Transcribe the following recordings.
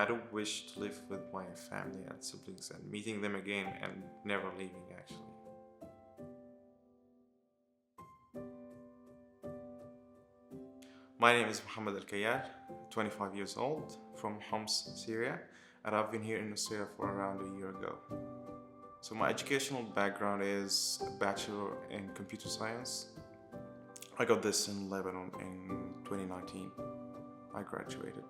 had a wish to live with my family and siblings and meeting them again and never leaving actually. My name is Mohammad Al Kayal, 25 years old, from Homs, Syria, and I've been here in Australia for around a year ago. So my educational background is a bachelor in computer science. I got this in Lebanon in 2019. I graduated.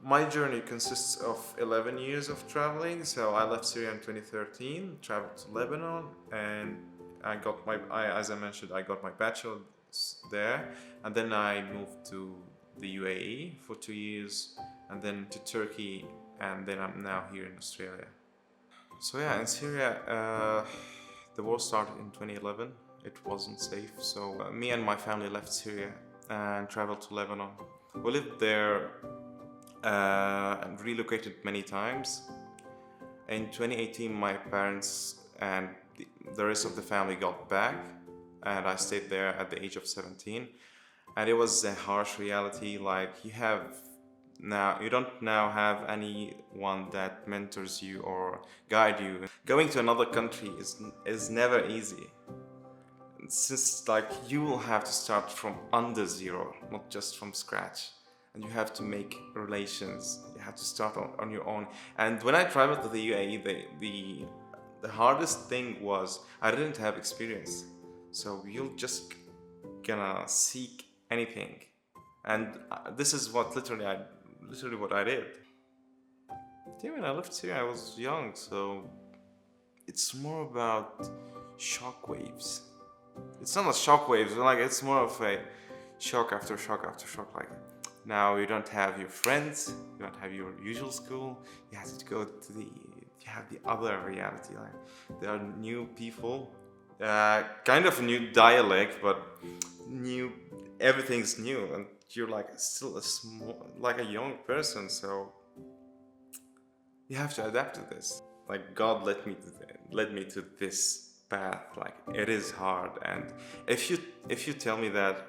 My journey consists of 11 years of traveling. So I left Syria in 2013, traveled to Lebanon, and as I mentioned, I got my bachelor's there, and then I moved to the UAE for 2 years, and then to Turkey, and then I'm now here in Australia. So yeah, in Syria, the war started in 2011. It wasn't safe, so me and my family left Syria and traveled to Lebanon. We lived there and relocated many times. In 2018, my parents and the rest of the family got back, and I stayed there at the age of 17. And it was a harsh reality. Like you don't now have anyone that mentors you or guide you. Going to another country is never easy. Since like you will have to start from under zero, not just from scratch. And you have to make relations. You have to start on your own. And when I traveled to the UAE, the hardest thing was I didn't have experience. So you're just gonna seek anything. And this is what literally what I did. Yeah, when I left Syria, I was young, so it's more about shockwaves. It's not a shockwave, like it's more of a shock after shock after shock. Like now you don't have your friends, you don't have your usual school. You have to go to you have the other reality. Like there are new people, kind of a new dialect, but everything's new, and you're like still like a young person. So you have to adapt to this. Like God led me to this path. Like it is hard, and if you tell me that,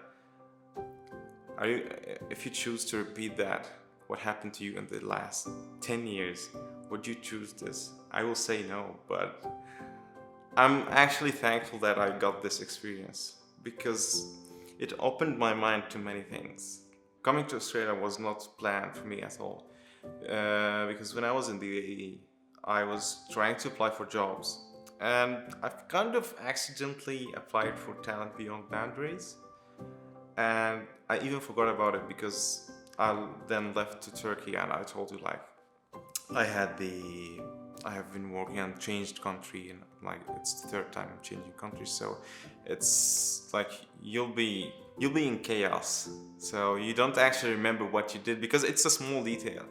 if you choose to repeat that, what happened to you in the last 10 years, would you choose this? I will say no, but I'm actually thankful that I got this experience because it opened my mind to many things. Coming to Australia was not planned for me at all, because when I was in the UAE, I was trying to apply for jobs. And I've kind of accidentally applied for Talent Beyond Boundaries, and I even forgot about it because I then left to Turkey, and I told you like I have been working and changed country, and like it's the third time I'm changing country, so it's like you'll be in chaos, so you don't actually remember what you did because it's a small detail.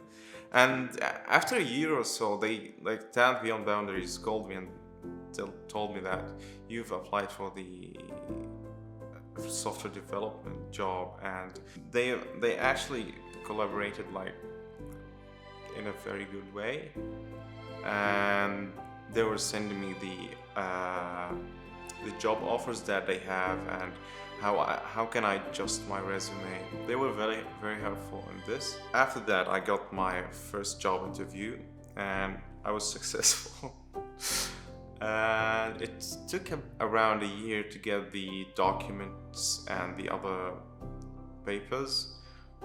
And after a year or so, they like Talent Beyond Boundaries called me and told me that you've applied for the software development job, and they actually collaborated like in a very good way, and they were sending me the job offers that they have and how can I adjust my resume. They were very, very helpful in this. After that, I got my first job interview and I was successful. And it took around a year to get the documents and the other papers,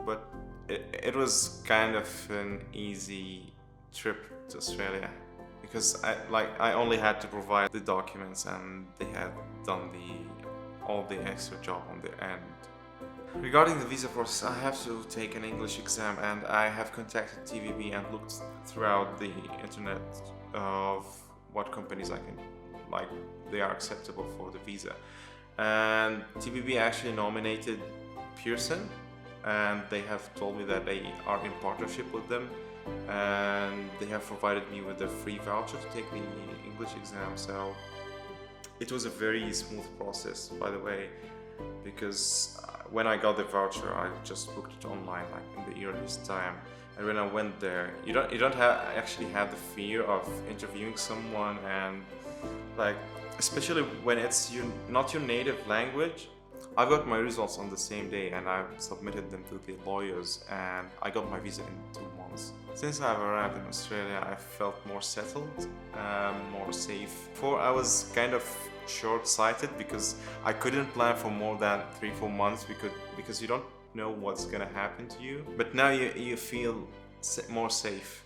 but it was kind of an easy trip to Australia because I only had to provide the documents and they had done all the extra job on the end. Regarding the visa process, I have to take an English exam, and I have contacted TBB and looked throughout the internet of what companies they are acceptable for the visa. And TBB actually nominated Pearson, and they have told me that they are in partnership with them, and they have provided me with a free voucher to take the English exam. So it was a very smooth process, by the way, because when I got the voucher, I just booked it online, like in the earliest time. And when I went there, you don't actually have the fear of interviewing someone, and like especially when it's not your native language. I got my results on the same day, and I submitted them to the lawyers, and I got my visa in 2 months. months. Since I've arrived in Australia, I felt more settled, more safe. Before I was kind of short-sighted because I couldn't plan for more than 3-4 months because you don't know what's gonna happen to you. But now you feel more safe.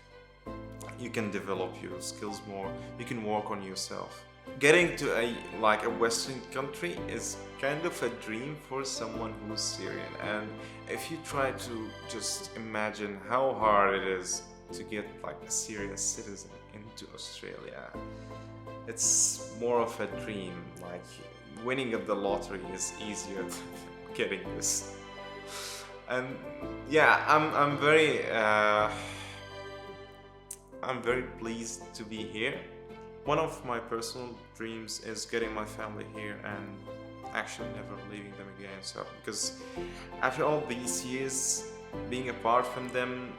You can develop your skills more. You can work on yourself. Getting to a Western country is kind of a dream for someone who's Syrian, and if you try to just imagine how hard it is to get like a Syrian citizen into Australia, it's more of a dream. Like winning at the lottery is easier than getting this. And yeah, I'm very pleased to be here. One of my personal dreams is getting my family here and actually never leaving them again. So, because after all these years being apart from them,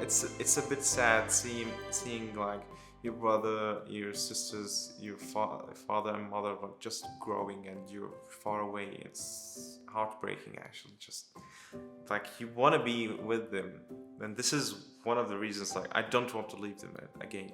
it's a bit sad seeing like your brother, your sisters, your father and mother are just growing and you're far away. It's heartbreaking actually. Just like you want to be with them, and this is one of the reasons like I don't want to leave them again.